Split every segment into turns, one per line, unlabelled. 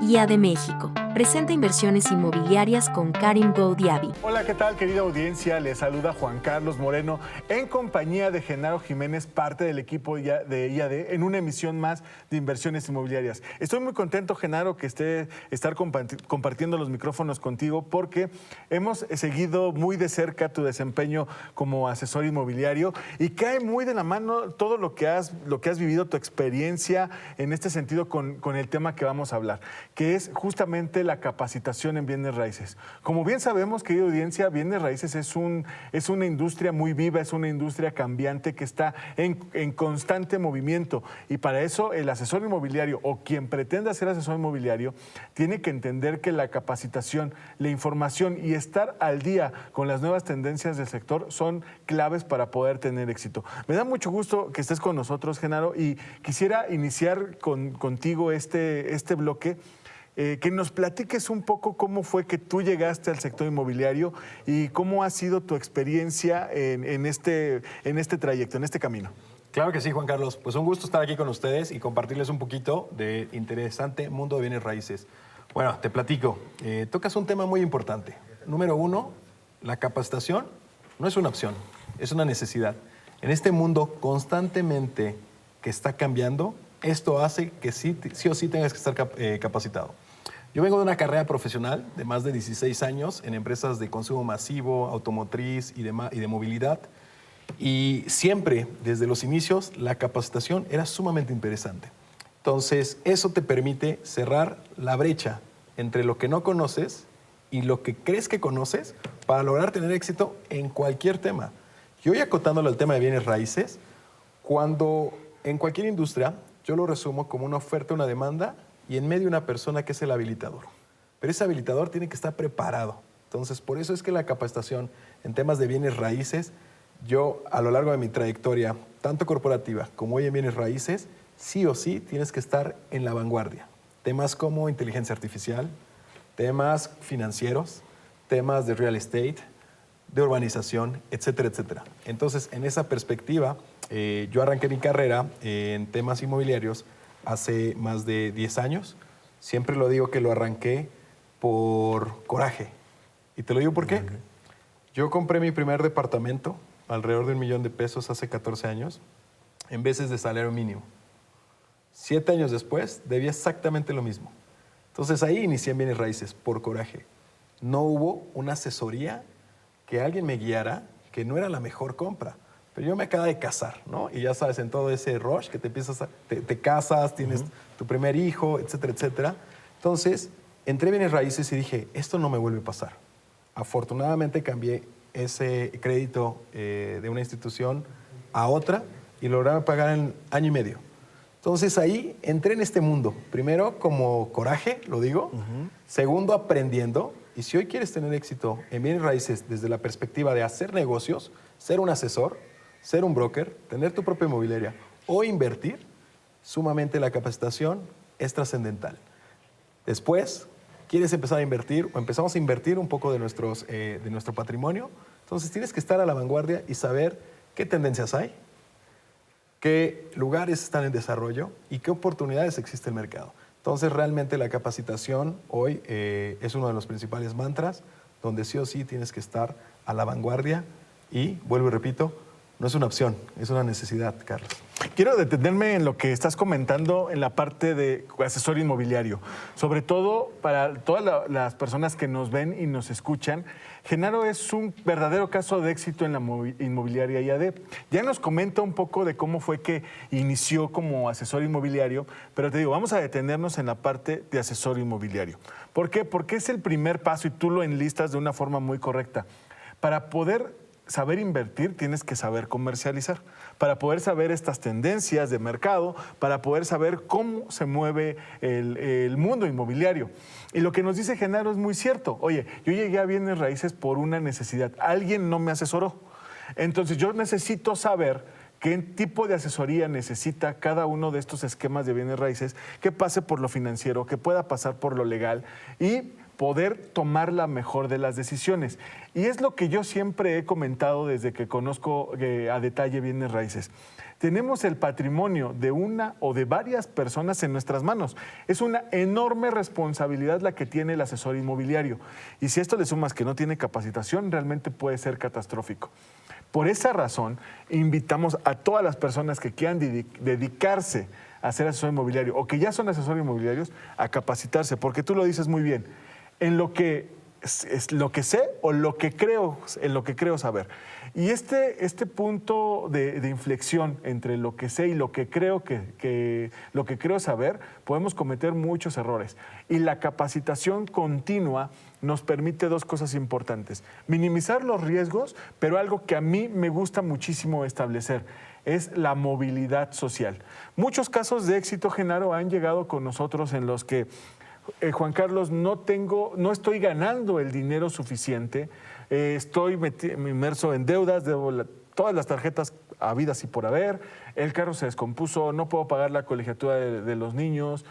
IA de México. Presenta inversiones inmobiliarias con Karim Goudiaby.
Hola, ¿qué tal, querida audiencia? Les saluda Juan Carlos Moreno en compañía de Genaro Jiménez, parte del equipo de IAD, en una emisión más de inversiones inmobiliarias. Estoy muy contento, Genaro, que estar compartiendo los micrófonos contigo porque hemos seguido muy de cerca tu desempeño como asesor inmobiliario y cae muy de la mano todo lo que has vivido, tu experiencia en este sentido con el tema que vamos a hablar, que es justamente la capacitación en bienes raíces. Como bien sabemos, querida audiencia, bienes raíces es una industria muy viva, es una industria cambiante que está en constante movimiento, y para eso el asesor inmobiliario o quien pretenda ser asesor inmobiliario tiene que entender que la capacitación, la información y estar al día con las nuevas tendencias del sector son claves para poder tener éxito. Me da mucho gusto que estés con nosotros, Genaro, y quisiera iniciar contigo este bloque. Que nos platiques un poco cómo fue que tú llegaste al sector inmobiliario y cómo ha sido tu experiencia en este trayecto, en este camino.
Claro que sí, Juan Carlos. Pues un gusto estar aquí con ustedes y compartirles un poquito del interesante mundo de bienes raíces. Bueno, te platico. Tocas un tema muy importante. Número uno, la capacitación no es una opción, es una necesidad. En este mundo constantemente que está cambiando, esto hace que sí o sí tengas que estar capacitado. Yo vengo de una carrera profesional de más de 16 años en empresas de consumo masivo, automotriz y de movilidad. Y siempre, desde los inicios, la capacitación era sumamente interesante. Entonces, eso te permite cerrar la brecha entre lo que no conoces y lo que crees que conoces para lograr tener éxito en cualquier tema. Y hoy, acotándolo al tema de bienes raíces, cuando en cualquier industria, yo lo resumo como una oferta, una demanda, y en medio una persona que es el habilitador. Pero ese habilitador tiene que estar preparado. Entonces, por eso es que la capacitación en temas de bienes raíces, yo a lo largo de mi trayectoria, tanto corporativa como hoy en bienes raíces, sí o sí tienes que estar en la vanguardia. Temas como inteligencia artificial, temas financieros, temas de real estate, de urbanización, etcétera, etcétera. Entonces, en esa perspectiva, yo arranqué mi carrera en temas inmobiliarios hace más de 10 años. Siempre lo digo que lo arranqué por coraje. Y te lo digo por qué. Yo compré mi primer departamento, alrededor de $1,000,000 hace 14 años, en veces de salario mínimo. 7 años después, debía exactamente lo mismo. Entonces ahí inicié en bienes raíces, por coraje. No hubo una asesoría que alguien me guiara, que no era la mejor compra. Pero yo me acabo de casar, ¿no? Y ya sabes, en todo ese rush que te casas, tienes tu primer hijo, etcétera, etcétera. Entonces, entré en bienes raíces y dije, esto no me vuelve a pasar. Afortunadamente cambié ese crédito de una institución a otra y logré pagar en año y medio. Entonces ahí entré en este mundo. Primero, como coraje, lo digo. Segundo, aprendiendo. Y si hoy quieres tener éxito en bienes raíces desde la perspectiva de hacer negocios, ser un asesor, ser un broker, tener tu propia inmobiliaria o invertir, sumamente la capacitación es trascendental. Después, ¿quieres empezar a invertir o empezamos a invertir un poco de nuestro patrimonio? Entonces tienes que estar a la vanguardia y saber qué tendencias hay, qué lugares están en desarrollo y qué oportunidades existe en el mercado. Entonces realmente la capacitación hoy es uno de los principales mantras donde sí o sí tienes que estar a la vanguardia y, vuelvo y repito, no es una opción, es una necesidad, Carlos.
Quiero detenerme en lo que estás comentando en la parte de asesor inmobiliario. Sobre todo para todas las personas que nos ven y nos escuchan, Genaro es un verdadero caso de éxito en la inmobiliaria IAD. Ya nos comenta un poco de cómo fue que inició como asesor inmobiliario, pero te digo, vamos a detenernos en la parte de asesor inmobiliario. ¿Por qué? Porque es el primer paso y tú lo enlistas de una forma muy correcta. Para poder saber invertir, tienes que saber comercializar. Para poder saber estas tendencias de mercado, para poder saber cómo se mueve el mundo inmobiliario. Y lo que nos dice Genaro es muy cierto. Oye, yo llegué a bienes raíces por una necesidad. Alguien no me asesoró. Entonces yo necesito saber qué tipo de asesoría necesita cada uno de estos esquemas de bienes raíces, que pase por lo financiero, que pueda pasar por lo legal y poder tomar la mejor de las decisiones. Y es lo que yo siempre he comentado desde que conozco a detalle bienes raíces. Tenemos el patrimonio de una o de varias personas en nuestras manos. Es una enorme responsabilidad la que tiene el asesor inmobiliario. Y si a esto le sumas que no tiene capacitación, realmente puede ser catastrófico. Por esa razón, invitamos a todas las personas que quieran dedicarse a ser asesor inmobiliario o que ya son asesores inmobiliarios a capacitarse, porque tú lo dices muy bien, en lo que es lo que sé o lo que creo, en lo que creo saber. Y este punto de inflexión entre lo que sé y lo que creo lo que creo saber, podemos cometer muchos errores. Y la capacitación continua nos permite dos cosas importantes: minimizar los riesgos, pero algo que a mí me gusta muchísimo establecer es la movilidad social. Muchos casos de éxito, Genaro, han llegado con nosotros en los que Juan Carlos, no estoy ganando el dinero suficiente, estoy inmerso en deudas, debo todas las tarjetas habidas y por haber, el carro se descompuso, no puedo pagar la colegiatura de los niños,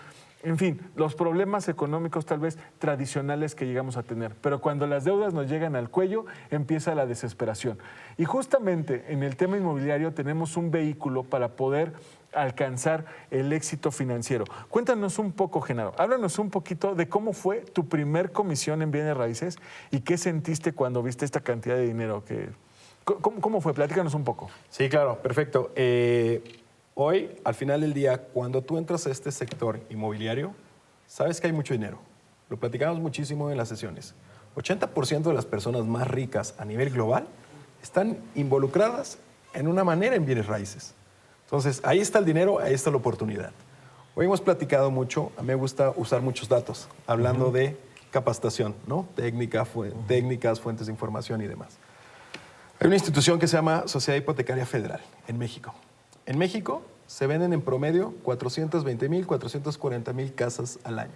en fin, los problemas económicos tal vez tradicionales que llegamos a tener. Pero cuando las deudas nos llegan al cuello, empieza la desesperación. Y justamente en el tema inmobiliario tenemos un vehículo para poder alcanzar el éxito financiero. Cuéntanos un poco, Genaro. Háblanos un poquito de cómo fue tu primer comisión en bienes raíces y qué sentiste cuando viste esta cantidad de dinero. ¿Cómo fue? Platícanos un poco.
Sí, claro, perfecto. Hoy, al final del día, cuando tú entras a este sector inmobiliario, sabes que hay mucho dinero. Lo platicamos muchísimo en las sesiones. 80% de las personas más ricas a nivel global están involucradas en una manera en bienes raíces. Entonces, ahí está el dinero, ahí está la oportunidad. Hoy hemos platicado mucho, a mí me gusta usar muchos datos, hablando de capacitación, ¿no? Técnicas, fuentes de información y demás. Hay una institución que se llama Sociedad Hipotecaria Federal en México. En México se venden en promedio 420,000, 440,000 casas al año.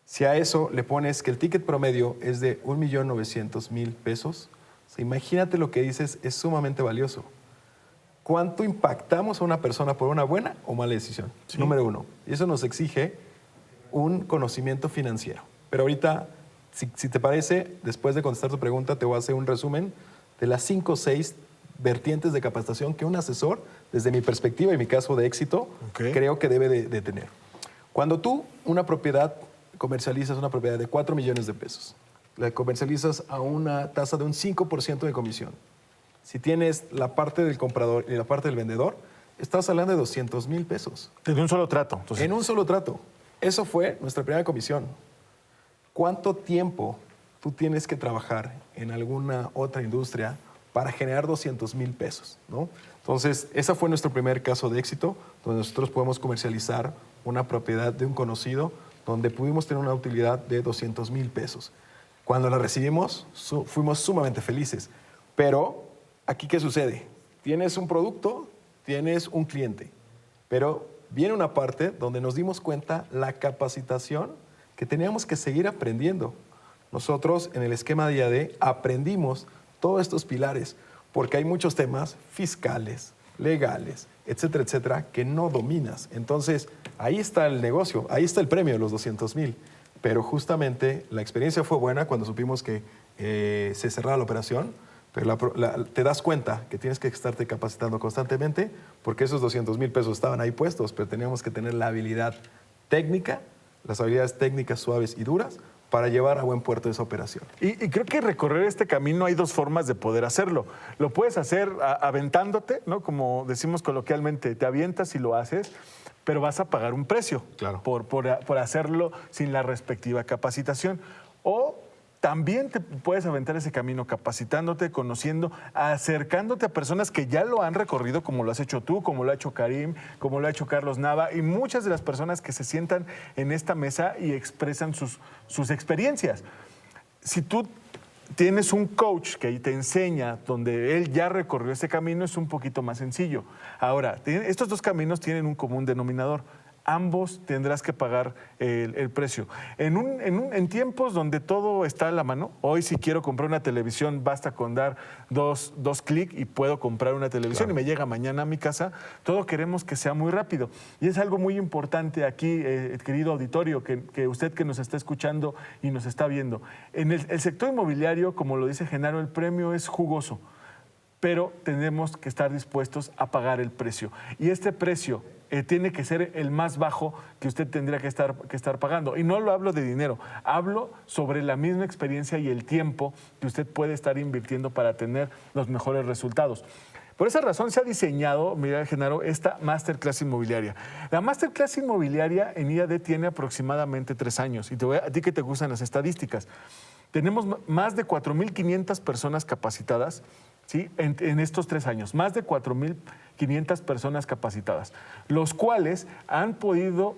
Si a eso le pones que el ticket promedio es de 1,900,000 pesos, o sea, imagínate lo que dices, es sumamente valioso. ¿Cuánto impactamos a una persona por una buena o mala decisión? Sí. Número uno. Y eso nos exige un conocimiento financiero. Pero ahorita, si te parece, después de contestar tu pregunta, te voy a hacer un resumen de las 5 o 6 vertientes de capacitación que un asesor, desde mi perspectiva y mi caso de éxito, creo que debe de tener. Cuando tú comercializas una propiedad de 4 millones de pesos, la comercializas a una tasa de un 5% de comisión. Si tienes la parte del comprador y la parte del vendedor, estás hablando de 200,000 pesos.
En un solo trato. Entonces.
En un solo trato. Eso fue nuestra primera comisión. ¿Cuánto tiempo tú tienes que trabajar en alguna otra industria para generar 200,000 pesos, ¿no? Entonces, ese fue nuestro primer caso de éxito, donde nosotros podemos comercializar una propiedad de un conocido, donde pudimos tener una utilidad de 200,000 pesos. Cuando la recibimos, fuimos sumamente felices. Pero, ¿aquí qué sucede? Tienes un producto, tienes un cliente, pero viene una parte donde nos dimos cuenta la capacitación que teníamos que seguir aprendiendo. Nosotros, en el esquema de IAD, aprendimos todos estos pilares, porque hay muchos temas fiscales, legales, etcétera, etcétera, que no dominas. Entonces, ahí está el negocio, ahí está el premio de los 200,000. Pero justamente la experiencia fue buena cuando supimos que se cerraba la operación, pero te das cuenta que tienes que estarte capacitando constantemente, porque esos 200,000 pesos estaban ahí puestos, pero teníamos que tener la habilidad técnica, las habilidades técnicas suaves y duras, para llevar a buen puerto esa operación.
Y creo que recorrer este camino hay dos formas de poder hacerlo. Lo puedes hacer aventándote, ¿no? Como decimos coloquialmente, te avientas y lo haces, pero vas a pagar un precio,
claro,
por hacerlo sin la respectiva capacitación. O también te puedes aventar ese camino capacitándote, conociendo, acercándote a personas que ya lo han recorrido, como lo has hecho tú, como lo ha hecho Karim, como lo ha hecho Carlos Nava, y muchas de las personas que se sientan en esta mesa y expresan sus experiencias. Si tú tienes un coach que te enseña, donde él ya recorrió ese camino, es un poquito más sencillo. Ahora, estos dos caminos tienen un común denominador. ambos tendrás que pagar el precio. En tiempos donde todo está a la mano, hoy si quiero comprar una televisión, basta con dar dos clics y puedo comprar una televisión, claro, y me llega mañana a mi casa. Todo queremos que sea muy rápido. Y es algo muy importante aquí, querido auditorio, que usted que nos está escuchando y nos está viendo. En el sector inmobiliario, como lo dice Genaro, el premio es jugoso, pero tenemos que estar dispuestos a pagar el precio. Y este precio tiene que ser el más bajo que usted tendría que estar pagando. Y no lo hablo de dinero, hablo sobre la misma experiencia y el tiempo que usted puede estar invirtiendo para tener los mejores resultados. Por esa razón se ha diseñado, mira, Genaro, esta Masterclass Inmobiliaria. La Masterclass Inmobiliaria en IAD tiene aproximadamente 3 años. Y a ti que te gustan las estadísticas, tenemos más de 4.500 personas capacitadas, ¿sí? En estos 3 años, más de 4.500 personas capacitadas, los cuales han podido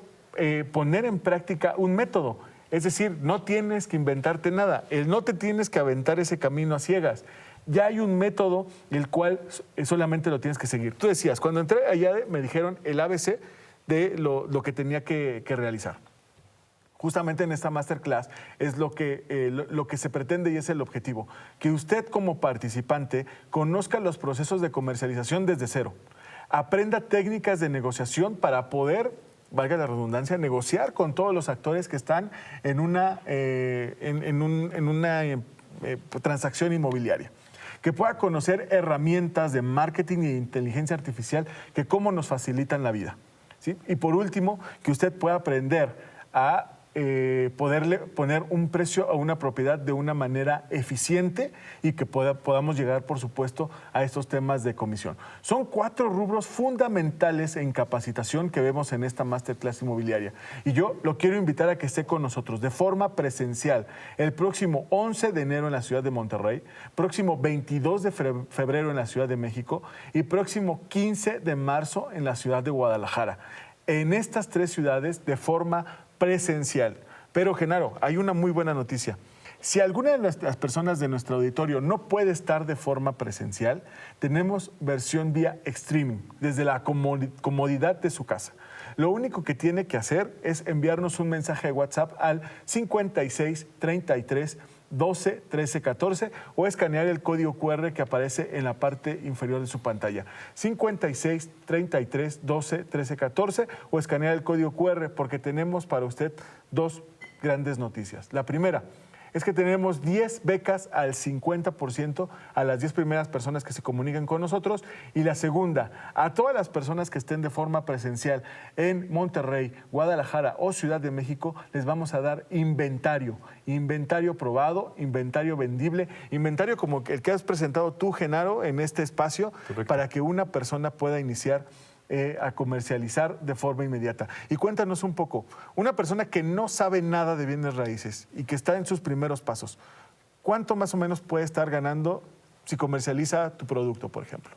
poner en práctica un método. Es decir, no tienes que inventarte nada, no te tienes que aventar ese camino a ciegas. Ya hay un método el cual solamente lo tienes que seguir. Tú decías, cuando entré allá me dijeron el ABC de lo que tenía que realizar. Justamente en esta masterclass es lo que se pretende y es el objetivo. Que usted como participante conozca los procesos de comercialización desde cero. Aprenda técnicas de negociación para poder, valga la redundancia, negociar con todos los actores que están en una transacción inmobiliaria. Que pueda conocer herramientas de marketing y de inteligencia artificial que cómo nos facilitan la vida, ¿sí? Y por último, que usted pueda aprender a poderle poner un precio a una propiedad de una manera eficiente y que podamos llegar, por supuesto, a estos temas de comisión. Son 4 rubros fundamentales en capacitación que vemos en esta Masterclass Inmobiliaria. Y yo lo quiero invitar a que esté con nosotros de forma presencial el próximo 11 de enero en la ciudad de Monterrey, próximo 22 de febrero en la Ciudad de México y próximo 15 de marzo en la ciudad de Guadalajara. En estas 3 ciudades de forma presencial. Pero, Genaro, hay una muy buena noticia. Si alguna de las personas de nuestro auditorio no puede estar de forma presencial, tenemos versión vía streaming, desde la comodidad de su casa. Lo único que tiene que hacer es enviarnos un mensaje de WhatsApp al 56 33 12 13 14 o escanear el código QR que aparece en la parte inferior de su pantalla. 56 33 12 13 14 o escanear el código QR, porque tenemos para usted 2 grandes noticias. La primera es que tenemos 10 becas al 50% a las 10 primeras personas que se comuniquen con nosotros. Y la segunda, a todas las personas que estén de forma presencial en Monterrey, Guadalajara o Ciudad de México, les vamos a dar inventario probado, inventario vendible, inventario como el que has presentado tú, Genaro, en este espacio. Correcto. Para que una persona pueda iniciar a comercializar de forma inmediata. Y cuéntanos un poco, una persona que no sabe nada de bienes raíces y que está en sus primeros pasos, ¿cuánto más o menos puede estar ganando si comercializa tu producto, por ejemplo?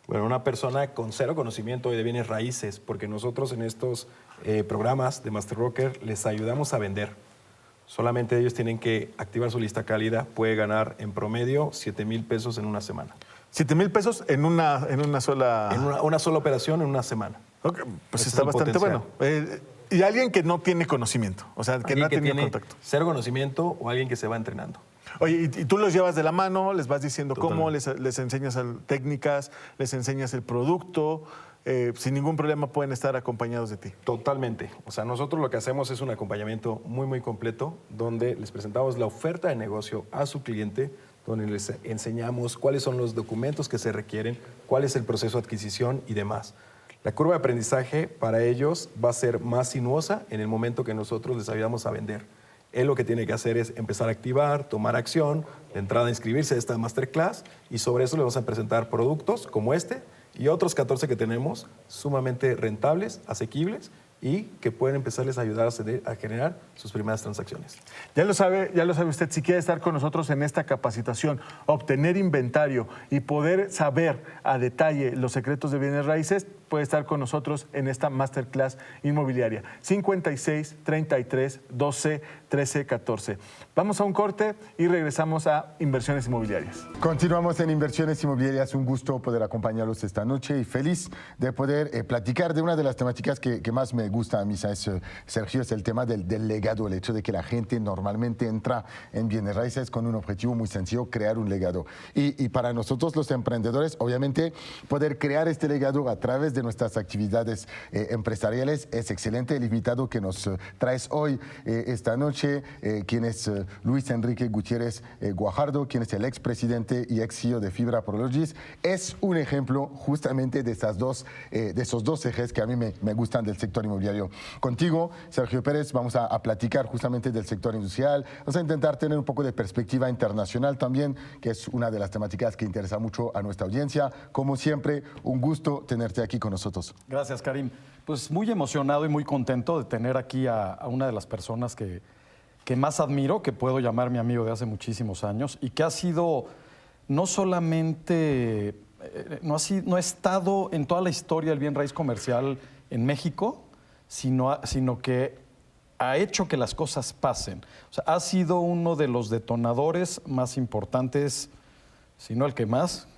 Bueno, una persona con 0 conocimiento de bienes raíces, porque nosotros en estos programas de Master Broker les ayudamos a vender. Solamente ellos tienen que activar su lista cálida, puede ganar en promedio 7,000 pesos en una semana.
7,000 pesos en una sola...
En una sola operación en una semana.
Okay, pues está bastante bueno. Y alguien que no tiene conocimiento, o sea, que no ha tenido contacto.
0 conocimiento o alguien que se va entrenando.
Oye, y tú los llevas de la mano, les vas diciendo cómo, les enseñas técnicas, les enseñas el producto, sin ningún problema pueden estar acompañados de ti.
Totalmente. O sea, nosotros lo que hacemos es un acompañamiento muy, muy completo, donde les presentamos la oferta de negocio a su cliente, donde les enseñamos cuáles son los documentos que se requieren, cuál es el proceso de adquisición y demás. La curva de aprendizaje para ellos va a ser más sinuosa en el momento que nosotros les ayudamos a vender. Él lo que tiene que hacer es empezar a activar, tomar acción, de entrada a inscribirse a esta masterclass, y sobre eso le vamos a presentar productos como este y otros 14 que tenemos, sumamente rentables, asequibles, y que pueden empezarles a ayudar a generar sus primeras transacciones.
Ya lo sabe usted, si quiere estar con nosotros en esta capacitación, obtener inventario y poder saber a detalle los secretos de bienes raíces, puede estar con nosotros en esta Masterclass Inmobiliaria. 56 33 12 13 14. Vamos a un corte y regresamos a Inversiones Inmobiliarias.
Continuamos en Inversiones Inmobiliarias. Un gusto poder acompañarlos esta noche y feliz de poder platicar de una de las temáticas que más me gusta a mí, ¿sabes, Sergio? Es el tema del legado, el hecho de que la gente normalmente entra en bienes raíces con un objetivo muy sencillo, crear un legado. Y para nosotros los emprendedores, obviamente, poder crear este legado a través de nuestras actividades empresariales es excelente. El invitado que nos traes hoy, esta noche, quien es Luis Enrique Gutiérrez Guajardo, quien es el expresidente y ex CEO de Fibra Prologis, es un ejemplo justamente de esos dos ejes que a mí me gustan del sector inmobiliario. Contigo, Sergio Pérez, vamos a platicar justamente del sector industrial, vamos a intentar tener un poco de perspectiva internacional también, que es una de las temáticas que interesa mucho a nuestra audiencia. Como siempre, un gusto tenerte aquí con nosotros.
Gracias, Karim. Pues muy emocionado y muy contento de tener aquí a una de las personas que más admiro, que puedo llamar mi amigo de hace muchísimos años y que ha sido no solamente, no ha estado en toda la historia del bien raíz comercial en México, sino que ha hecho que las cosas pasen. O sea, ha sido uno de los detonadores más importantes, si no el que más,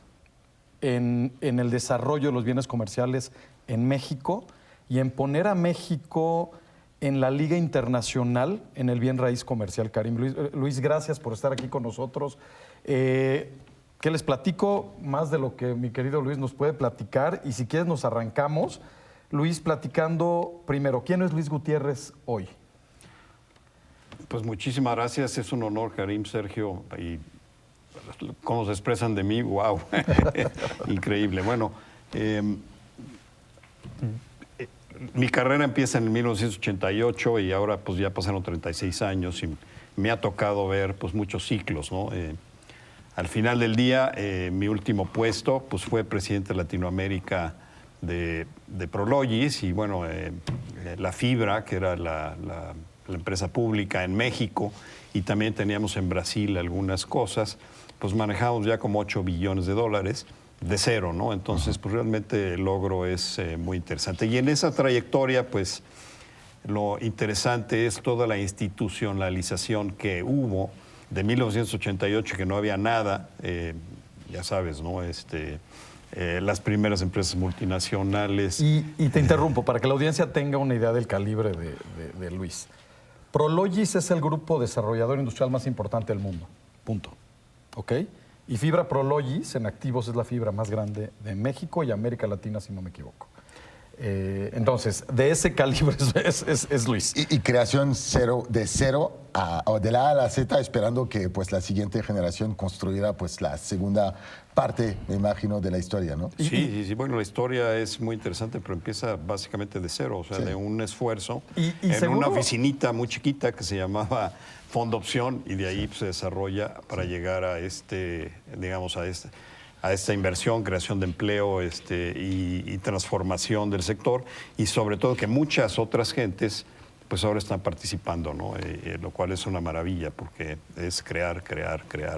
en el desarrollo de los bienes comerciales en México y en poner a México en la liga internacional en el bien raíz comercial, Karim. Luis, gracias por estar aquí con nosotros. ¿Qué les platico? Más de lo que mi querido Luis nos puede platicar. Y si quieres nos arrancamos. Luis, platicando primero, ¿quién es Luis Gutiérrez hoy?
Pues muchísimas gracias. Es un honor, Karim, Sergio. Y cómo se expresan de mí, wow. Increíble. Bueno, mi carrera empieza en 1988 y ahora pues ya pasaron 36 años y me ha tocado ver pues muchos ciclos, ¿no? Al final del día, mi último puesto pues fue presidente de Latinoamérica de Prologis y bueno, la Fibra, que era la empresa pública en México, y también teníamos en Brasil algunas cosas, pues manejamos ya como 8 billones de dólares. De cero, ¿no? Entonces, pues realmente el logro es muy interesante. Y en esa trayectoria, pues, lo interesante es toda la institucionalización que hubo de 1988, que no había nada, ya sabes, ¿no? Las primeras empresas multinacionales.
Y te interrumpo, para que la audiencia tenga una idea del calibre de Luis. Prologis es el grupo desarrollador industrial más importante del mundo, punto. ¿Ok? Y Fibra Prologis en activos es la fibra más grande de México y América Latina, si no me equivoco. Entonces, de ese calibre es Luis.
Y creación de cero de la A a la Z, esperando que pues, la siguiente generación construya pues, la segunda parte, me imagino, de la historia, ¿no?
Sí. Bueno, la historia es muy interesante, pero empieza básicamente de cero, o sea, de un esfuerzo en
seguro,
una oficinita muy chiquita que se llamaba Fondo Opción y de ahí pues, se desarrolla para llegar a a esta inversión, creación de empleo y transformación del sector y sobre todo que muchas otras gentes pues ahora están participando, ¿no? Lo cual es una maravilla porque es crear.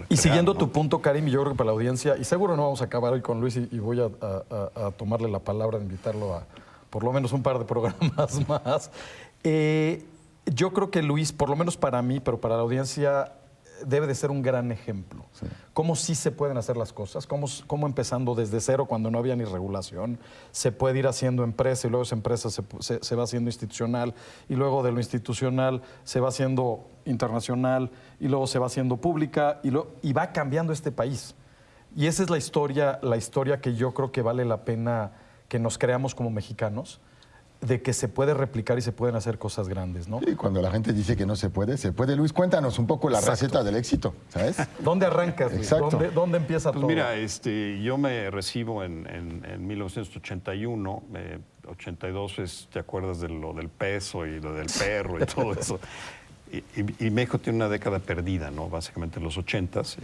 Y siguiendo
¿no?
tu punto, Karim, yo creo que para la audiencia, y seguro no vamos a acabar hoy con Luis y voy a tomarle la palabra, invitarlo a por lo menos un par de programas más. Yo creo que Luis, por lo menos para mí, pero para la audiencia, debe de ser un gran ejemplo. Sí. Cómo sí se pueden hacer las cosas, cómo empezando desde cero, cuando no había ni regulación, se puede ir haciendo empresa y luego esa empresa se va haciendo institucional y luego de lo institucional se va haciendo internacional y luego se va haciendo pública y va cambiando este país. Y esa es la historia que yo creo que vale la pena que nos creamos como mexicanos, de que se puede replicar y se pueden hacer cosas grandes, ¿no?
Y cuando la gente dice que no se puede, se puede. Luis, cuéntanos un poco la receta del éxito, ¿sabes?
¿Dónde arrancas, Luis? ¿Dónde empieza
pues
todo?
Mira, yo me recibo en 1981, 82 ¿te acuerdas de lo del peso y lo del perro y todo eso? Y México tiene una década perdida, ¿no? Básicamente en los 80s.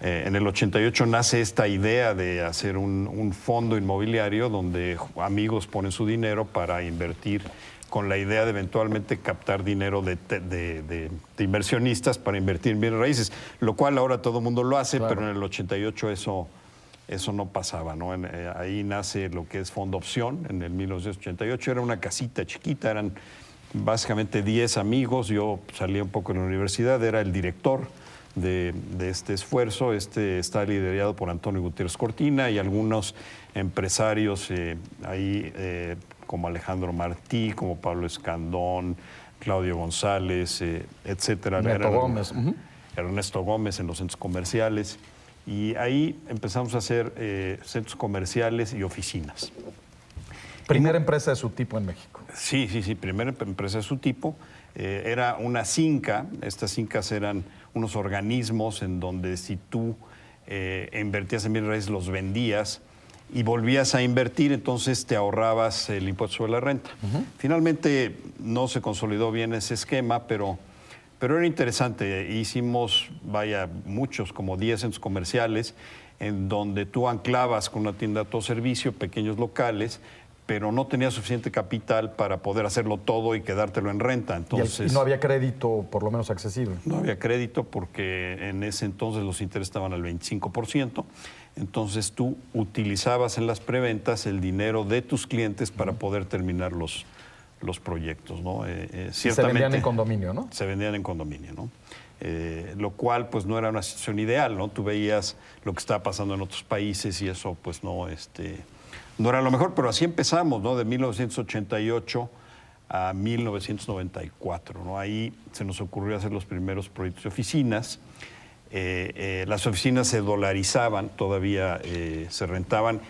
En el 88 nace esta idea de hacer un fondo inmobiliario donde amigos ponen su dinero para invertir con la idea de eventualmente captar dinero de inversionistas para invertir en bienes raíces, lo cual ahora todo el mundo lo hace, claro. Pero en el 88 eso eso no pasaba, ¿no? Ahí nace lo que es Fondo Opción en el 1988. Era una casita chiquita, eran básicamente 10 amigos. Yo salí un poco de la universidad, era el director de este esfuerzo. Está liderado por Antonio Gutiérrez Cortina y algunos empresarios ahí, como Alejandro Martí, como Pablo Escandón, Claudio González, etcétera. Ernesto Gómez en los centros comerciales. Y ahí empezamos a hacer centros comerciales y oficinas.
Primera empresa de su tipo en México.
Sí, primera empresa de su tipo. Era una finca. Estas fincas eran unos organismos en donde si tú invertías en bienes raíces, los vendías y volvías a invertir, entonces te ahorrabas el impuesto sobre la renta. Finalmente no se consolidó bien ese esquema, pero era interesante. Hicimos, muchos, como 10 centros comerciales, en donde tú anclabas con una tienda de todo servicio, pequeños locales, pero no tenías suficiente capital para poder hacerlo todo y quedártelo en renta. Entonces,
y no había crédito, por lo menos accesible.
No había crédito porque en ese entonces los intereses estaban al 25%. Entonces tú utilizabas en las preventas el dinero de tus clientes para poder terminar los proyectos, ¿no?
Se vendían en condominio, ¿no?
Se vendían en condominio, ¿no? Lo cual, pues, no era una situación ideal, ¿no? Tú veías lo que estaba pasando en otros países y eso, pues, no era lo mejor, pero así empezamos, ¿no? De 1988 a 1994, ¿no? Ahí se nos ocurrió hacer los primeros proyectos de oficinas. Las oficinas se dolarizaban, todavía se rentaban,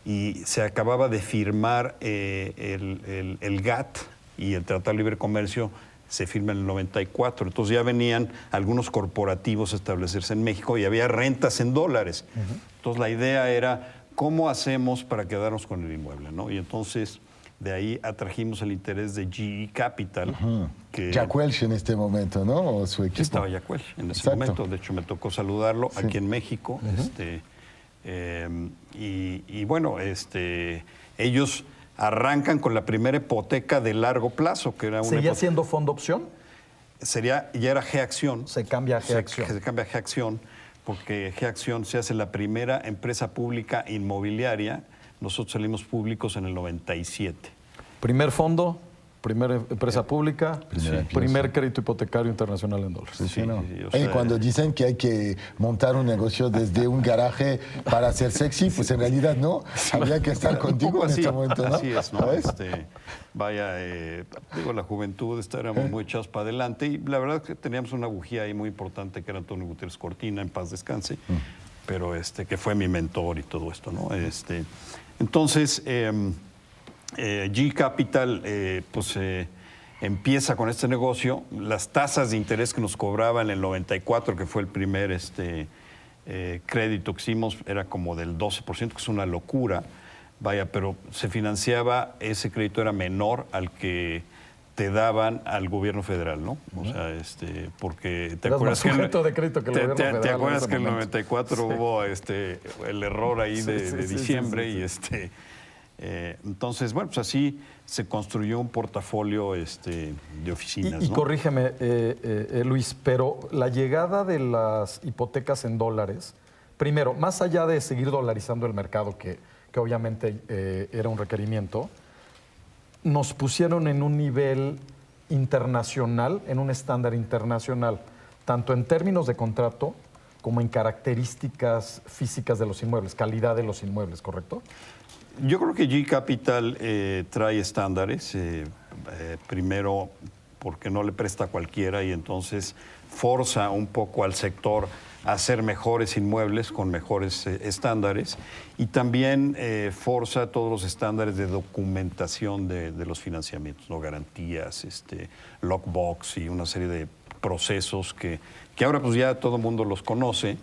y se acababa de firmar el GATT y el Tratado de Libre Comercio se firma en el 94. Entonces ya venían algunos corporativos a establecerse en México y había rentas en dólares. Entonces la idea era, ¿cómo hacemos para quedarnos con el inmueble, ¿no? Y entonces de ahí atrajimos el interés de GE Capital.
Jack Welch en este momento, ¿no? O su equipo.
Estaba Jack Welch en ese momento. De hecho, me tocó saludarlo aquí en México. Y bueno, ellos arrancan con la primera hipoteca de largo plazo, que era una
¿Seguía siendo Fondo Opción?
Ya era G-Acción.
Se cambia a G-Acción.
Se cambia a G-Acción porque G-Acción se hace la primera empresa pública inmobiliaria. Nosotros salimos públicos en el 97.
Primer fondo, primera empresa pública, primer crédito hipotecario internacional en dólares.
Sí, ¿no? Cuando dicen que hay que montar un negocio desde un garaje para ser sexy, pues en realidad no. Había que estar contigo en este momento, ¿no?
Así es, ¿no? Digo, la juventud éramos muy echados para adelante y la verdad es que teníamos una bujía ahí muy importante que era Antonio Gutiérrez Cortina, en paz descanse, pero que fue mi mentor y todo esto, ¿no? Entonces, G Capital empieza con este negocio. Las tasas de interés que nos cobraba en el 94, que fue el primer crédito que hicimos, era como del 12%, que es una locura. Pero se financiaba, ese crédito era menor al que te daban al gobierno federal, ¿no? O sea, porque te acuerdas que
de crédito que el gobierno federal.
¿Te acuerdas que en el 94 hubo el error ahí de diciembre y entonces, bueno, pues así se construyó un portafolio de oficinas.
Y corrígeme, Luis, pero la llegada de las hipotecas en dólares, primero, más allá de seguir dolarizando el mercado, que obviamente era un requerimiento, nos pusieron en un nivel internacional, en un estándar internacional, tanto en términos de contrato como en características físicas de los inmuebles, calidad de los inmuebles, ¿correcto?
Yo creo que G Capital trae estándares, primero porque no le presta a cualquiera y entonces forza un poco al sector a hacer mejores inmuebles con mejores estándares y también forza todos los estándares de documentación de los financiamientos, ¿no? Garantías, lockbox y una serie de procesos que ahora pues ya todo el mundo los conoce.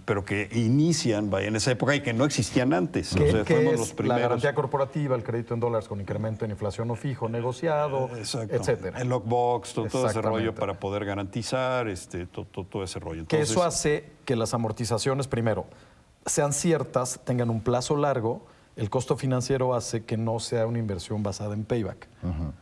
Pero que inician en esa época y que no existían antes.
¿Qué es los primeros? La garantía corporativa, el crédito en dólares con incremento en inflación o fijo, negociado, etcétera.
El lockbox, todo ese rollo para poder garantizar, todo ese rollo. Entonces,
que eso hace que las amortizaciones, primero, sean ciertas, tengan un plazo largo. El costo financiero hace que no sea una inversión basada en payback.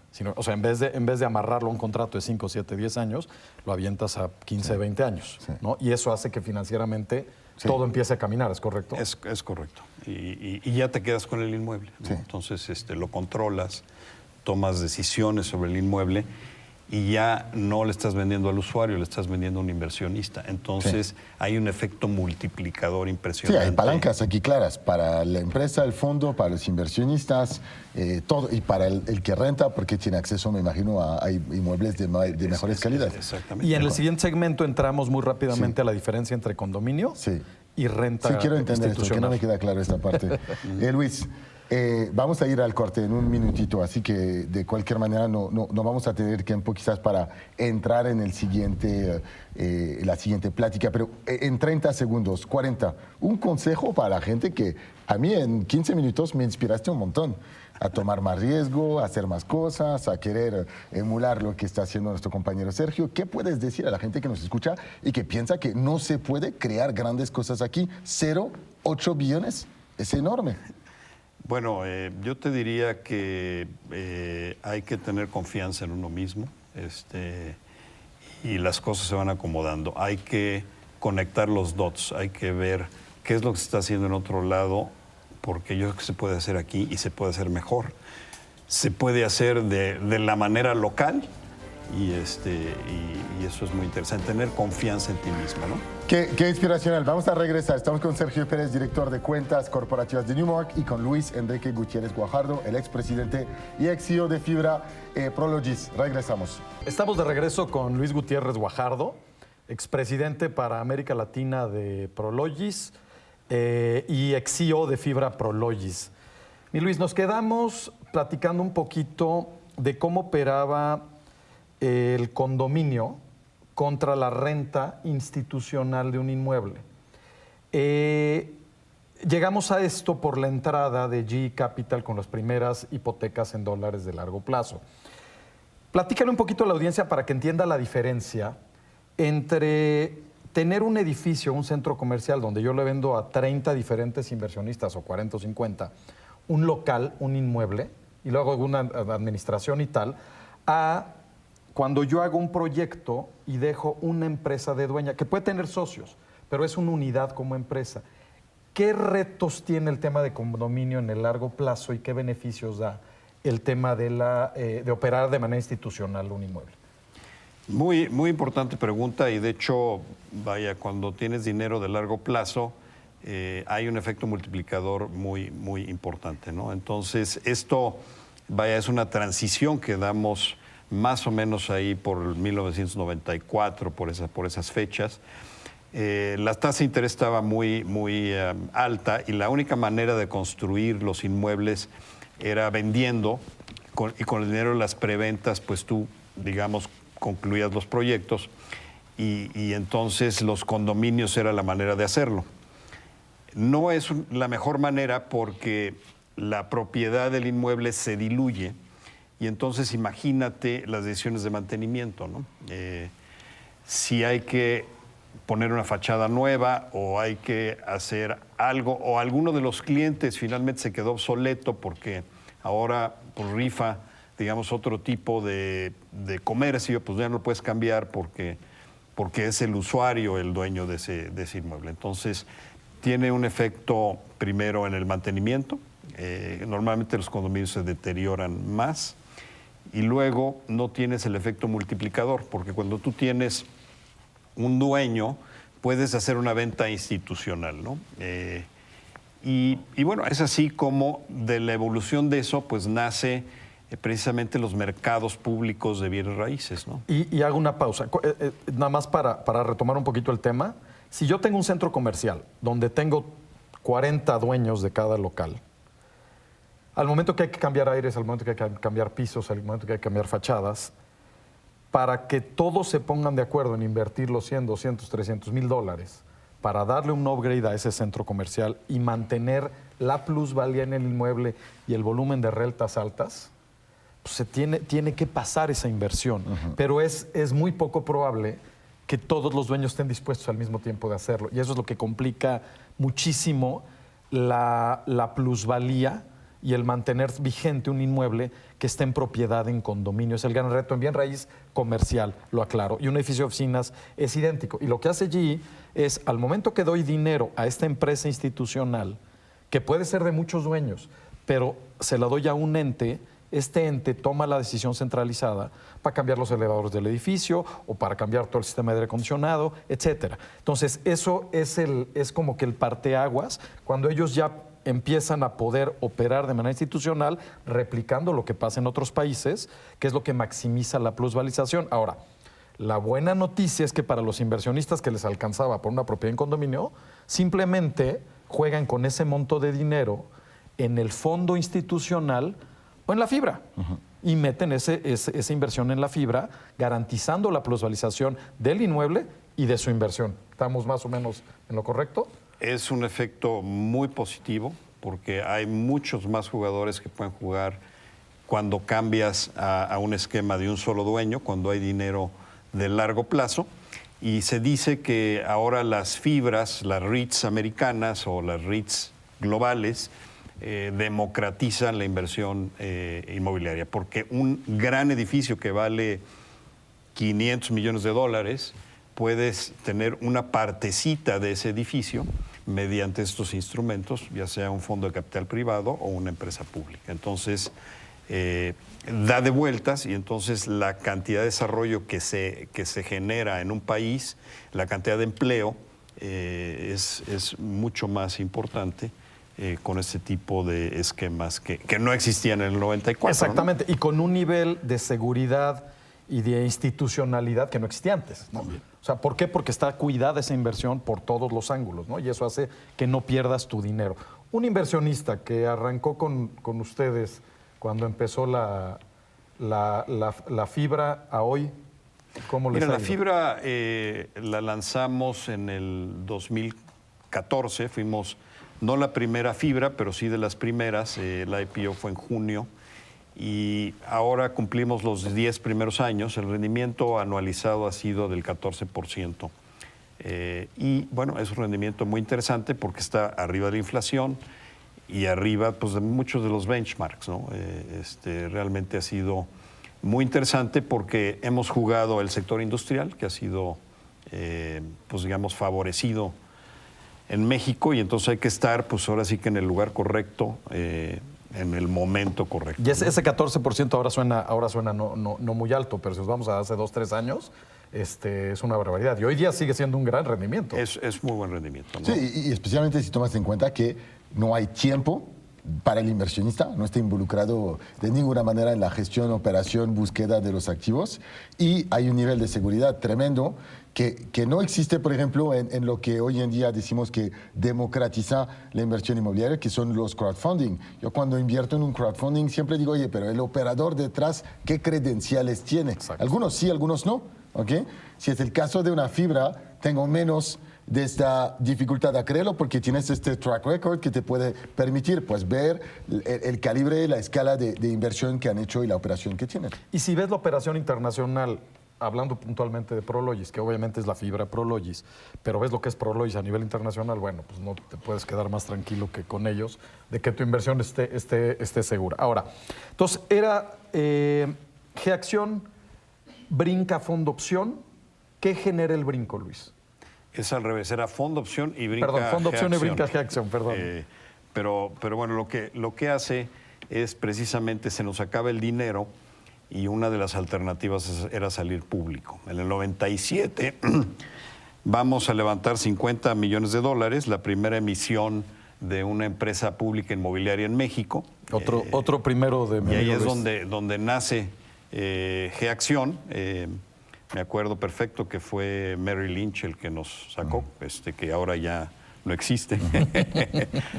Sino, o sea, en vez de amarrarlo a un contrato de 5, 7, 10 años, lo avientas a 15, 20 años. Sí. ¿No? Y eso hace que financieramente
Sí.
todo empiece a caminar, ¿es correcto?
Es correcto. Y ya te quedas con el inmueble, ¿no?
Sí.
Entonces lo controlas, tomas decisiones sobre el inmueble y ya no le estás vendiendo al usuario, le estás vendiendo a un inversionista. Entonces hay un efecto multiplicador
Sí,
impresionante.
hay palancas aquí claras para la empresa, el fondo, para los inversionistas, todo, y para el que renta, porque tiene acceso, me imagino, a inmuebles de mejores calidades.
Exactamente.
Y en el siguiente segmento entramos muy rápidamente a la diferencia entre condominio
Sí.
y renta
Sí, quiero entender esto, que no
institucional.
me queda claro esta parte. Luis, vamos a ir al corte en un minutito, así que de cualquier manera no vamos a tener tiempo quizás para entrar en el siguiente, la siguiente plática, pero en 30 segundos, 40, un consejo para la gente que a mí en 15 minutos me inspiraste un montón a tomar más riesgo, a hacer más cosas, a querer emular lo que está haciendo nuestro compañero Sergio. ¿Qué puedes decir a la gente que nos escucha y que piensa que no se puede crear grandes cosas aquí? 0,8 billones, es enorme.
Bueno, yo te diría que hay que tener confianza en uno mismo, y las cosas se van acomodando. Hay que conectar los dots, hay que ver qué es lo que se está haciendo en otro lado, porque yo creo que se puede hacer aquí y se puede hacer mejor. Se puede hacer de la manera local y eso es muy interesante, tener confianza en ti mismo, ¿no?
Qué inspiracional. Vamos a regresar. Estamos con Sergio Pérez, director de cuentas corporativas de Newmark, y con Luis Enrique Gutiérrez Guajardo, el expresidente y ex CEO de Fibra Prologis. Regresamos.
Estamos de regreso con Luis Gutiérrez Guajardo, expresidente para América Latina de Prologis y ex CEO de Fibra Prologis. Mi Luis, nos quedamos platicando un poquito de cómo operaba el condominio contra la renta institucional de un inmueble. Llegamos a esto por la entrada de GE Capital con las primeras hipotecas en dólares de largo plazo. Platícale un poquito a la audiencia para que entienda la diferencia entre tener un edificio, un centro comercial donde yo le vendo a 30 diferentes inversionistas o 40 o 50, un local, un inmueble, y luego hago una administración y tal, a cuando yo hago un proyecto y dejo una empresa de dueña, que puede tener socios, pero es una unidad como empresa. ¿Qué retos tiene el tema de condominio en el largo plazo y qué beneficios da el tema de operar de manera institucional un inmueble?
Muy, muy importante pregunta y de hecho, vaya, cuando tienes dinero de largo plazo, hay un efecto multiplicador muy, muy importante, ¿no? Entonces, esto, vaya, es una transición que damos más o menos ahí por 1994, por esas fechas. La tasa de interés estaba muy, muy alta y la única manera de construir los inmuebles era vendiendo y con el dinero de las preventas, pues tú, digamos, concluías los proyectos y entonces los condominios era la manera de hacerlo. No es la mejor manera porque la propiedad del inmueble se diluye y entonces imagínate las decisiones de mantenimiento, ¿no? Si hay que poner una fachada nueva o hay que hacer algo o alguno de los clientes finalmente se quedó obsoleto porque ahora por rifa, digamos, otro tipo de comercio, pues ya no lo puedes cambiar porque es el usuario el dueño de ese inmueble. Entonces, tiene un efecto primero en el mantenimiento. Normalmente los condominios se deterioran más y luego no tienes el efecto multiplicador, porque cuando tú tienes un dueño, puedes hacer una venta institucional, ¿no? Y bueno, es así como de la evolución de eso, pues nace precisamente los mercados públicos de bienes raíces, ¿no?
Y hago una pausa, nada más para retomar un poquito el tema. Si yo tengo un centro comercial donde tengo 40 dueños de cada local, al momento que hay que cambiar aires, al momento que hay que cambiar pisos, al momento que hay que cambiar fachadas, para que todos se pongan de acuerdo en invertir los 100, 200, 300 mil dólares para darle un upgrade a ese centro comercial y mantener la plusvalía en el inmueble y el volumen de rentas altas, pues se tiene que pasar esa inversión. Pero es muy poco probable que todos los dueños estén dispuestos al mismo tiempo de hacerlo. Y eso es lo que complica muchísimo la plusvalía y el mantener vigente un inmueble que esté en propiedad en condominio. Es el gran reto en bien raíz comercial, lo aclaro. Y un edificio de oficinas es idéntico. Y lo que hace GE es, al momento que doy dinero a esta empresa institucional, que puede ser de muchos dueños, pero se la doy a un ente, este ente toma la decisión centralizada para cambiar los elevadores del edificio o para cambiar todo el sistema de aire acondicionado, etcétera. Entonces, eso es como que el parteaguas cuando ellos ya empiezan a poder operar de manera institucional, replicando lo que pasa en otros países, que es lo que maximiza la plusvalización. Ahora, la buena noticia es que para los inversionistas que les alcanzaba por una propiedad en condominio, simplemente juegan con ese monto de dinero en el fondo institucional o en la fibra. Y meten esa inversión en la fibra, garantizando la plusvalización del inmueble y de su inversión. ¿Estamos más o menos en lo correcto?
Es un efecto muy positivo porque hay muchos más jugadores que pueden jugar cuando cambias a un esquema de un solo dueño, cuando hay dinero de largo plazo. Y se dice que ahora las fibras, las REITs americanas o las REITs globales, democratizan la inversión inmobiliaria, porque un gran edificio que vale 500 millones de dólares, puedes tener una partecita de ese edificio mediante estos instrumentos, ya sea un fondo de capital privado o una empresa pública. Entonces, da de vueltas y entonces la cantidad de desarrollo que se genera en un país, la cantidad de empleo, es mucho más importante con este tipo de esquemas que no existían en el 94.
Exactamente,
¿no?
y con un nivel de seguridad y de institucionalidad que no existía antes, ¿no? O sea, ¿por qué? Porque está cuidada esa inversión por todos los ángulos, ¿no? Y eso hace que no pierdas tu dinero. Un inversionista que arrancó con ustedes cuando empezó la fibra a hoy, ¿cómo les ha
Mira, la
ido?
fibra la lanzamos en el 2014, fuimos no la primera fibra, pero sí de las primeras, la IPO fue en junio. Y ahora cumplimos los 10 primeros años. El rendimiento anualizado ha sido del 14%. Y bueno, es un rendimiento muy interesante porque está arriba de la inflación y arriba pues, de muchos de los benchmarks, ¿no? Realmente ha sido muy interesante porque hemos jugado el sector industrial, que ha sido, pues digamos, favorecido en México, y entonces hay que estar, pues ahora sí que en el lugar correcto, en el momento correcto.
Y ese 14% ahora suena no muy alto, pero si nos vamos a hace 2, 3 años, es una barbaridad. Y hoy día sigue siendo un gran rendimiento.
Es muy buen rendimiento, ¿no?
Sí, y especialmente si tomas en cuenta que no hay tiempo para el inversionista, no está involucrado de ninguna manera en la gestión, operación, búsqueda de los activos, y hay un nivel de seguridad tremendo que no existe, por ejemplo, en lo que hoy en día decimos que democratiza la inversión inmobiliaria, que son los crowdfunding. Yo cuando invierto en un crowdfunding siempre digo, oye, pero el operador detrás, ¿qué credenciales tiene?
Exacto.
Algunos sí, algunos no. ¿Okay? Si es el caso de una fibra, tengo menos de esta dificultad a creerlo porque tienes este track record que te puede permitir pues, ver el calibre, la escala de inversión que han hecho y la operación que tienen.
Y si ves la operación internacional, hablando puntualmente de Prologis, que obviamente es la fibra Prologis, pero ves lo que es Prologis a nivel internacional, bueno, pues no te puedes quedar más tranquilo que con ellos de que tu inversión esté segura. Ahora, entonces era G-Acción, brinca fondo opción. ¿Qué genera el brinco, Luis?
Es al revés, era fondo opción y brinca
Perdón, fondo opción y
G-Acción.
brinca G-Acción, perdón.
Pero bueno, lo que hace es precisamente se nos acaba el dinero y una de las alternativas era salir público. En el 97 vamos a levantar 50 millones de dólares, la primera emisión de una empresa pública inmobiliaria en México.
Otro primero de mi
Y ahí
amigo
es
Luis.
donde nace G-Acción. Me acuerdo perfecto que fue Merrill Lynch el que nos sacó, que ahora ya no existe.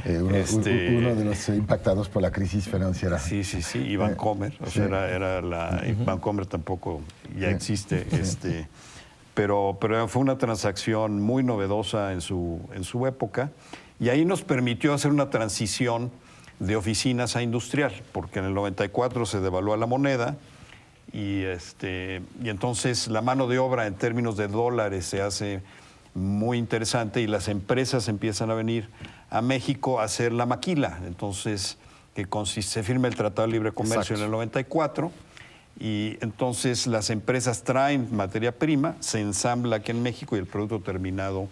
Uno de los impactados por la crisis financiera.
Sí, y Vancomer. O sea, era la. Vancomer tampoco ya existe. Pero fue una transacción muy novedosa en su época. Y ahí nos permitió hacer una transición de oficinas a industrial, porque en el 94 se devaluó la moneda. Y entonces la mano de obra en términos de dólares se hace muy interesante y las empresas empiezan a venir a México a hacer la maquila. Entonces que se firma el Tratado de Libre Comercio
Exacto.
en el 94. Y entonces las empresas traen materia prima, se ensambla aquí en México y el producto terminado.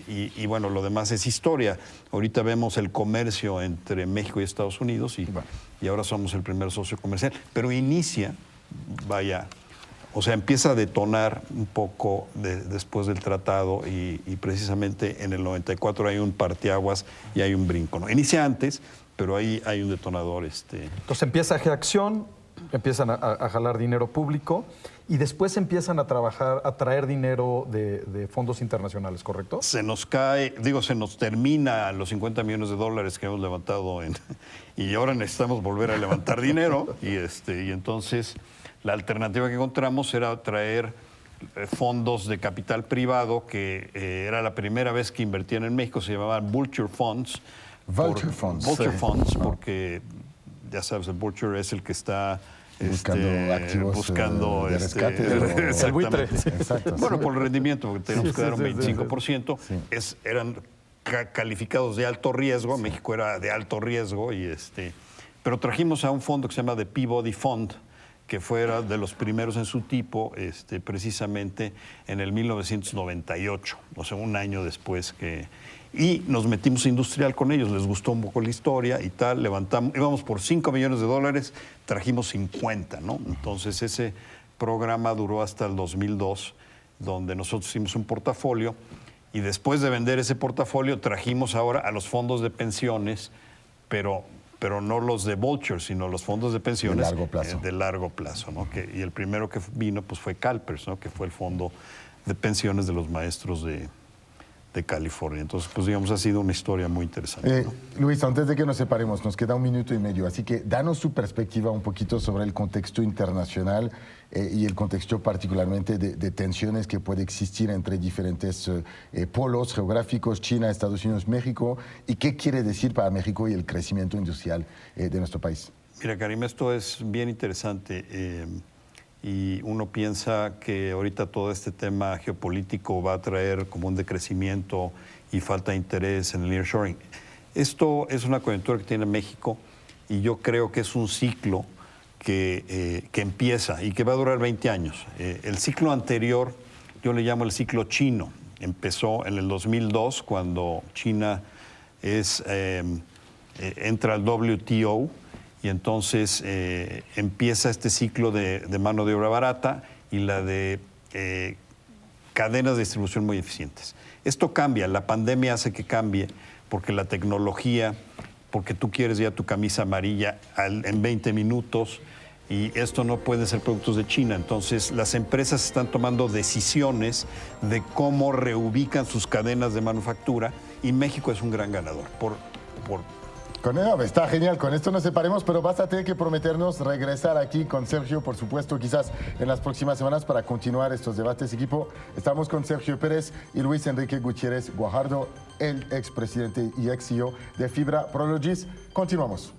Y bueno, lo demás es historia. Ahorita vemos el comercio entre México y Estados Unidos y ahora somos el primer socio comercial. Pero inicia, empieza a detonar un poco después del tratado y precisamente en el 94 hay un parteaguas y hay un brinco, ¿no? Inicia antes, pero ahí hay un detonador.
Entonces empieza G-Acción, empiezan a jalar dinero público y después empiezan a traer dinero de fondos internacionales, ¿correcto?
Se nos termina los $50 millones que hemos levantado y ahora necesitamos volver a levantar dinero y entonces la alternativa que encontramos era traer fondos de capital privado que era la primera vez que invertían en México, se llamaban Vulture Funds.
Vulture Funds.
Vulture Funds, porque ya sabes, el Vulture es el que está
buscando activos de rescate.
El buitre.
Exacto.
Bueno, por el rendimiento, porque tenemos que dar un
sí,
25%.
sí.
Eran calificados de alto riesgo, México era de alto riesgo, pero trajimos a un fondo que se llama The Peabody Fund, que fuera de los primeros en su tipo, precisamente en el 1998, o sea, un año después y nos metimos a industrial con ellos, les gustó un poco la historia y tal, íbamos por $5 millones, trajimos 50, ¿no? Entonces ese programa duró hasta el 2002, donde nosotros hicimos un portafolio y después de vender ese portafolio trajimos ahora a los fondos de pensiones, pero no los de Vulture, sino los fondos de pensiones
de largo plazo,
¿no? Y el primero que vino pues, fue CalPERS, ¿no? Que fue el fondo de pensiones de los maestros de California. Entonces, pues digamos, ha sido una historia muy interesante, ¿no?
Luis, antes de que nos separemos, nos queda 1 minuto y medio, así que danos su perspectiva un poquito sobre el contexto internacional y el contexto particularmente de tensiones que puede existir entre diferentes polos geográficos, China, Estados Unidos, México, y qué quiere decir para México y el crecimiento industrial de nuestro país.
Mira, Karim, esto es bien interesante. Y uno piensa que ahorita todo este tema geopolítico va a traer como un decrecimiento y falta de interés en el nearshoring. Esto es una coyuntura que tiene México y yo creo que es un ciclo que empieza y que va a durar 20 años. El ciclo anterior yo le llamo el ciclo chino. Empezó en el 2002 cuando China entra al WTO. Y entonces empieza este ciclo de mano de obra barata y la de cadenas de distribución muy eficientes. Esto cambia, la pandemia hace que cambie porque la tecnología, porque tú quieres ya tu camisa amarilla en 20 minutos y esto no puede ser productos de China. Entonces las empresas están tomando decisiones de cómo reubican sus cadenas de manufactura y México es un gran ganador
Está genial, con esto nos separemos, pero vas a tener que prometernos regresar aquí con Sergio, por supuesto, quizás en las próximas semanas para continuar estos debates. Equipo, estamos con Sergio Pérez y Luis Enrique Gutiérrez Guajardo, el expresidente y ex CEO de Fibra Prologis. Continuamos.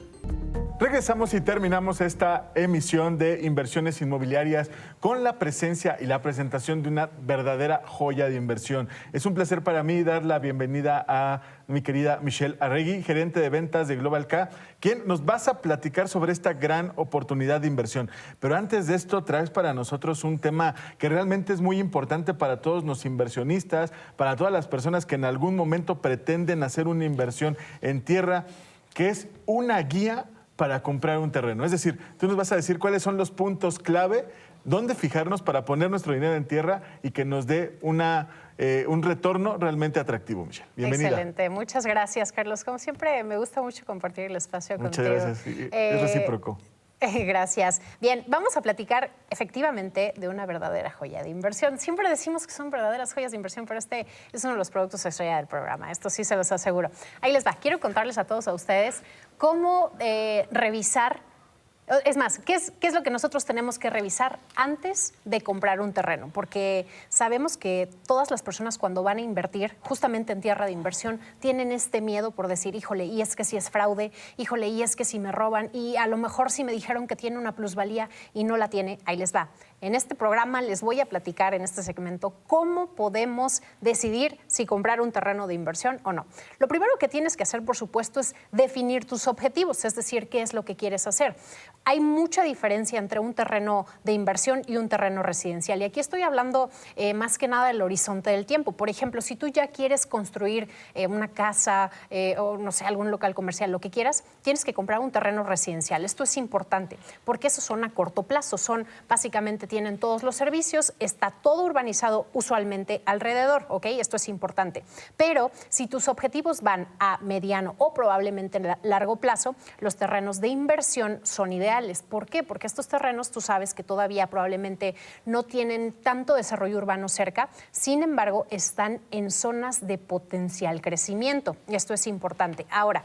Regresamos y terminamos esta emisión de Inversiones Inmobiliarias con la presencia y la presentación de una verdadera joya de inversión. Es un placer para mí dar la bienvenida a mi querida Michelle Arregui, gerente de ventas de Global K, quien nos vas a platicar sobre esta gran oportunidad de inversión. Pero antes de esto, traes para nosotros un tema que realmente es muy importante para todos los inversionistas, para todas las personas que en algún momento pretenden hacer una inversión en tierra, que es una guía para comprar un terreno. Es decir, tú nos vas a decir cuáles son los puntos clave, dónde fijarnos para poner nuestro dinero en tierra y que nos dé un retorno realmente atractivo, Michelle. Bienvenida.
Excelente. Muchas gracias, Carlos. Como siempre, me gusta mucho compartir el espacio contigo.
Muchas gracias. Es recíproco.
Gracias. Bien, vamos a platicar efectivamente de una verdadera joya de inversión. Siempre decimos que son verdaderas joyas de inversión, pero este es uno de los productos estrella del programa. Esto sí se los aseguro. Ahí les va. Quiero contarles a todos ustedes cómo revisar. Es más, ¿qué es lo que nosotros tenemos que revisar antes de comprar un terreno? Porque sabemos que todas las personas cuando van a invertir justamente en tierra de inversión tienen este miedo por decir, híjole, y es que si es fraude, híjole, y es que si me roban, y a lo mejor si me dijeron que tiene una plusvalía y no la tiene, ahí les va. En este programa les voy a platicar en este segmento cómo podemos decidir si comprar un terreno de inversión o no. Lo primero que tienes que hacer, por supuesto, es definir tus objetivos, es decir, qué es lo que quieres hacer. Hay mucha diferencia entre un terreno de inversión y un terreno residencial. Y aquí estoy hablando más que nada del horizonte del tiempo. Por ejemplo, si tú ya quieres construir una casa o, no sé, algún local comercial, lo que quieras, tienes que comprar un terreno residencial. Esto es importante porque esos son a corto plazo. Básicamente tienen todos los servicios, está todo urbanizado usualmente alrededor, ¿ok? Esto es importante. Pero si tus objetivos van a mediano o probablemente largo plazo, los terrenos de inversión son ideales. ¿Por qué? Porque estos terrenos, tú sabes que todavía probablemente no tienen tanto desarrollo urbano cerca, sin embargo, están en zonas de potencial crecimiento. Esto es importante. Ahora,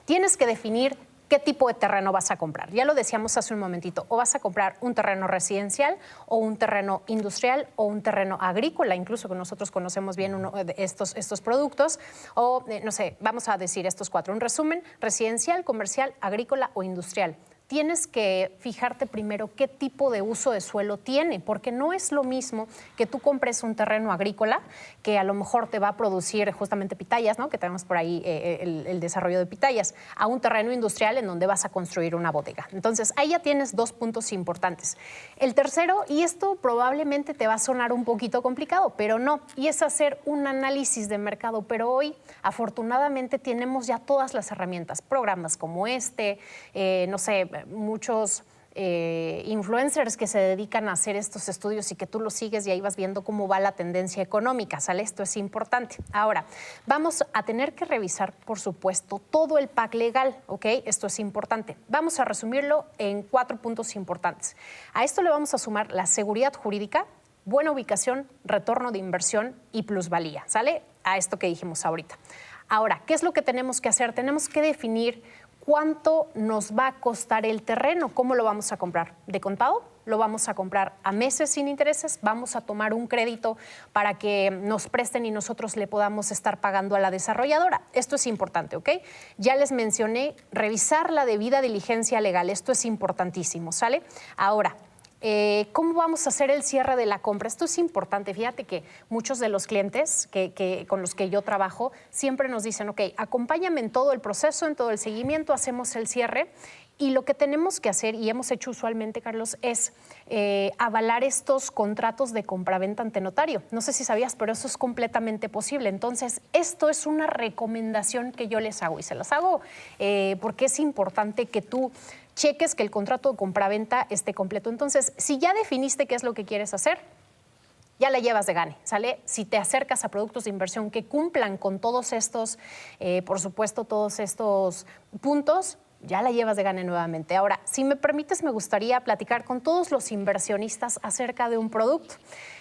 tienes que definir qué tipo de terreno vas a comprar. Ya lo decíamos hace un momentito, o vas a comprar un terreno residencial o un terreno industrial o un terreno agrícola, incluso que nosotros conocemos bien uno de estos productos, o no sé, vamos a decir estos 4. Un resumen: residencial, comercial, agrícola o industrial. Tienes que fijarte primero qué tipo de uso de suelo tiene, porque no es lo mismo que tú compres un terreno agrícola que a lo mejor te va a producir justamente pitayas, ¿no? Que tenemos por ahí el desarrollo de pitayas, a un terreno industrial en donde vas a construir una bodega. Entonces, ahí ya tienes 2 puntos importantes. El tercero, y esto probablemente te va a sonar un poquito complicado, pero no, y es hacer un análisis de mercado. Pero hoy, afortunadamente, tenemos ya todas las herramientas, programas como no sé, muchos influencers que se dedican a hacer estos estudios y que tú los sigues y ahí vas viendo cómo va la tendencia económica, ¿sale? Esto es importante. Ahora, vamos a tener que revisar, por supuesto, todo el pack legal, ¿ok? Esto es importante. Vamos a resumirlo en 4 puntos importantes. A esto le vamos a sumar la seguridad jurídica, buena ubicación, retorno de inversión y plusvalía, ¿sale? A esto que dijimos ahorita. Ahora, ¿qué es lo que tenemos que hacer? Tenemos que definir cuánto nos va a costar el terreno. ¿Cómo lo vamos a comprar? ¿De contado? ¿Lo vamos a comprar a meses sin intereses? ¿Vamos a tomar un crédito para que nos presten y nosotros le podamos estar pagando a la desarrolladora? Esto es importante, ¿ok? Ya les mencioné revisar la debida diligencia legal. Esto es importantísimo, ¿sale? Ahora, ¿cómo vamos a hacer el cierre de la compra? Esto es importante. Fíjate que muchos de los clientes con los que yo trabajo siempre nos dicen, ok, acompáñame en todo el proceso, en todo el seguimiento, hacemos el cierre. Y lo que tenemos que hacer, y hemos hecho usualmente, Carlos, es avalar estos contratos de compraventa ante notario. No sé si sabías, pero eso es completamente posible. Entonces, esto es una recomendación que yo les hago, y se las hago porque es importante que tú cheques que el contrato de compraventa esté completo. Entonces, si ya definiste qué es lo que quieres hacer, ya la llevas de gane, ¿sale? Si te acercas a productos de inversión que cumplan con todos estos, por supuesto, todos estos puntos, ya la llevas de gane nuevamente. Ahora, si me permites, me gustaría platicar con todos los inversionistas acerca de un producto.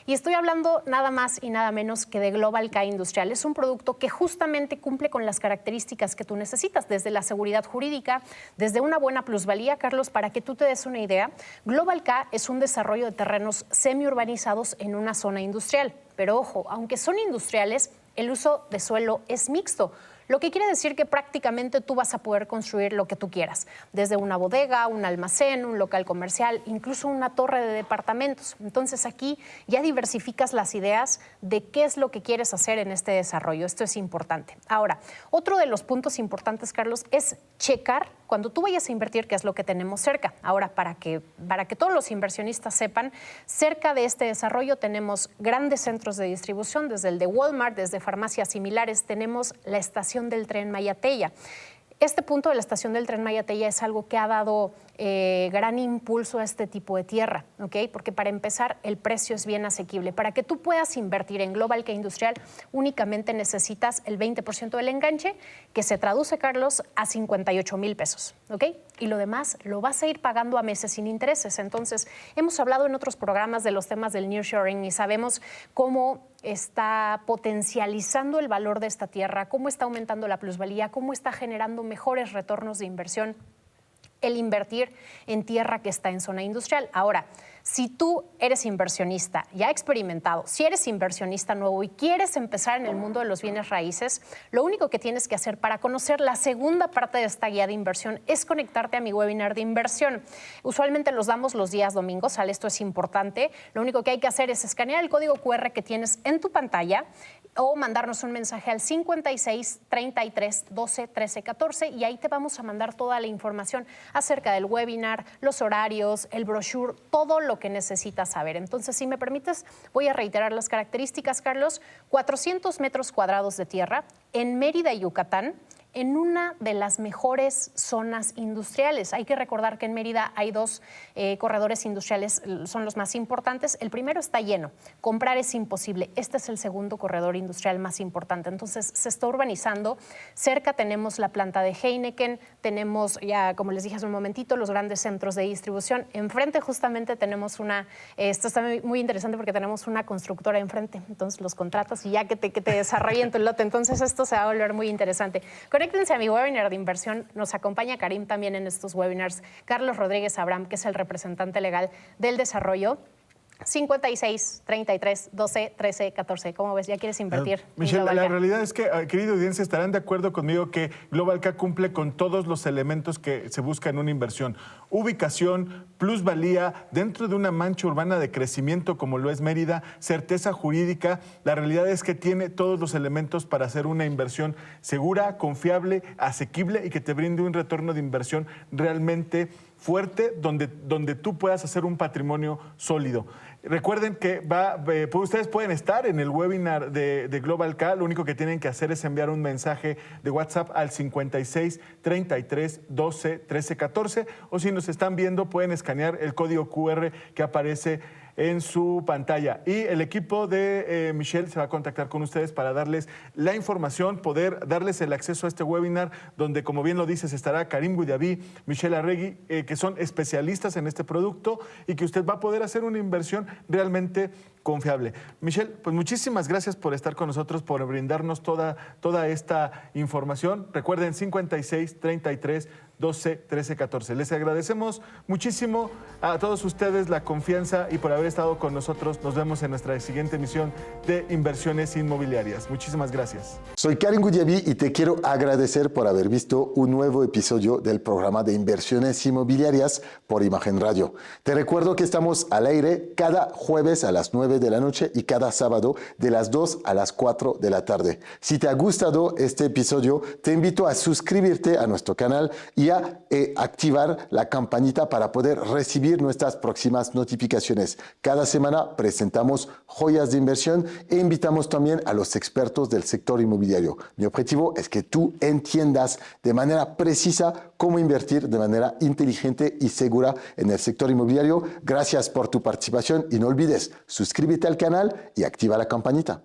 Y estoy hablando nada más y nada menos que de Global K Industrial. Es un producto que justamente cumple con las características que tú necesitas, desde la seguridad jurídica, desde una buena plusvalía. Carlos, para que tú te des una idea, Global K es un desarrollo de terrenos semiurbanizados en una zona industrial. Pero ojo, aunque son industriales, el uso de suelo es mixto. Lo que quiere decir que prácticamente tú vas a poder construir lo que tú quieras, desde una bodega, un almacén, un local comercial, incluso una torre de departamentos. Entonces aquí ya diversificas las ideas de qué es lo que quieres hacer en este desarrollo. Esto es importante. Ahora, otro de los puntos importantes, Carlos, es checar cuando tú vayas a invertir qué es lo que tenemos cerca. Ahora, para que todos los inversionistas sepan, cerca de este desarrollo tenemos grandes centros de distribución, desde el de Walmart, desde farmacias similares, tenemos la estación del tren Mayatella. Este punto de la estación del tren Mayatella es algo que ha dado gran impulso a este tipo de tierra, ¿ok? Porque para empezar, el precio es bien asequible. Para que tú puedas invertir en Global K Industrial, únicamente necesitas el 20% del enganche, que se traduce, Carlos, a 58,000 pesos, ¿ok? Y lo demás lo vas a ir pagando a meses sin intereses. Entonces, hemos hablado en otros programas de los temas del nearshoring y sabemos cómo está potencializando el valor de esta tierra, cómo está aumentando la plusvalía, cómo está generando mejores retornos de inversión. el invertir en tierra que está en zona industrial. Ahora, si tú eres inversionista ya experimentado, si eres inversionista nuevo y quieres empezar en el mundo de los bienes raíces, lo único que tienes que hacer para conocer la segunda parte de esta guía de inversión es conectarte a mi webinar de inversión. Usualmente los damos los días domingos, ¿sale? Esto es importante. Lo único que hay que hacer es escanear el código QR que tienes en tu pantalla o mandarnos un mensaje al 56 33 12 13 14 y ahí te vamos a mandar toda la información acerca del webinar, los horarios, el brochure, todo lo que necesitas saber. Entonces, si me permites, voy a reiterar las características, Carlos. 400 metros cuadrados de tierra en Mérida, Yucatán, en una de las mejores zonas industriales. Hay que recordar que en Mérida hay dos corredores industriales, son los más importantes. El primero está lleno, comprar es imposible. Este es el segundo corredor industrial más importante. Entonces, se está urbanizando. Cerca tenemos la planta de Heineken, tenemos ya, como les dije hace un momentito, los grandes centros de distribución. Enfrente justamente tenemos esto está muy interesante porque tenemos una constructora enfrente. Entonces, los contratas y ya que te desarrollen tu lote. Entonces, esto se va a volver muy interesante. Conéctense a mi webinar de inversión. Nos acompaña Karim también en estos webinars. Carlos Rodríguez Abraham, que es el representante legal del desarrollo. 56 33 12 13 14. ¿Cómo ves? ¿Ya quieres invertir?
Michelle, la realidad es que, querida audiencia, estarán de acuerdo conmigo que GlobalK cumple con todos los elementos que se busca en una inversión. Ubicación, plusvalía, dentro de una mancha urbana de crecimiento como lo es Mérida, certeza jurídica. La realidad es que tiene todos los elementos para hacer una inversión segura, confiable, asequible y que te brinde un retorno de inversión realmente fuerte, donde tú puedas hacer un patrimonio sólido. Recuerden que ustedes pueden estar en el webinar de GlobalK. Lo único que tienen que hacer es enviar un mensaje de WhatsApp al 56 33 12 13 14 o si nos están viendo pueden escanear el código QR que aparece en su pantalla. Y el equipo de Michelle se va a contactar con ustedes para darles la información, poder darles el acceso a este webinar, donde, como bien lo dices, estará Karim Goudiaby, Michelle Arregui, que son especialistas en este producto y que usted va a poder hacer una inversión realmente confiable. Michelle, pues muchísimas gracias por estar con nosotros, por brindarnos toda esta información. Recuerden, 56 33 12 13 14. Les agradecemos muchísimo a todos ustedes la confianza y por haber estado con nosotros. Nos vemos en nuestra siguiente emisión de Inversiones Inmobiliarias. Muchísimas gracias.
Soy Karim Goudiaby y te quiero agradecer por haber visto un nuevo episodio del programa de Inversiones Inmobiliarias por Imagen Radio. Te recuerdo que estamos al aire cada jueves a las 9 de la noche y cada sábado de las 2 a las 4 de la tarde. Si te ha gustado este episodio, te invito a suscribirte a nuestro canal y a activar la campanita para poder recibir nuestras próximas notificaciones. Cada semana presentamos joyas de inversión e invitamos también a los expertos del sector inmobiliario. Mi objetivo es que tú entiendas de manera precisa cómo invertir de manera inteligente y segura en el sector inmobiliario. Gracias por tu participación y no olvides, suscríbete al canal y activa la campanita.